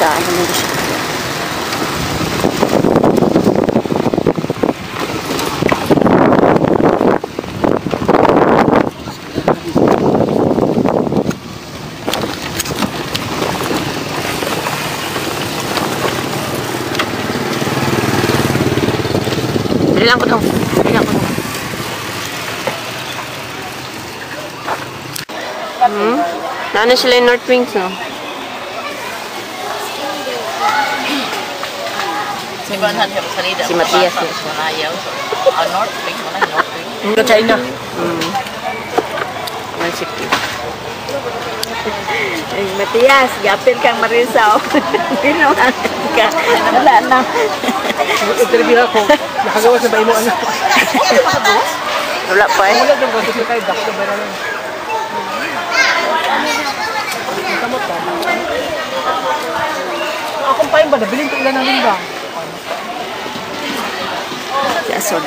Daan naman siya. Bilang ko dong. Bilang ko dong. Nana sila yung North Wings, no? Si Matias na siya. North Wing, North Wing. Sa China. 160. Matias, gapil kang Marisaw. Ginawan ka. Wala na. Interview ako. Nakagawa sa ba mo ano? Wala pa eh. Wala daw kasi sa kay dako ba na. Ako pa ba nabilin ko ilan ng linggang. Si Asod.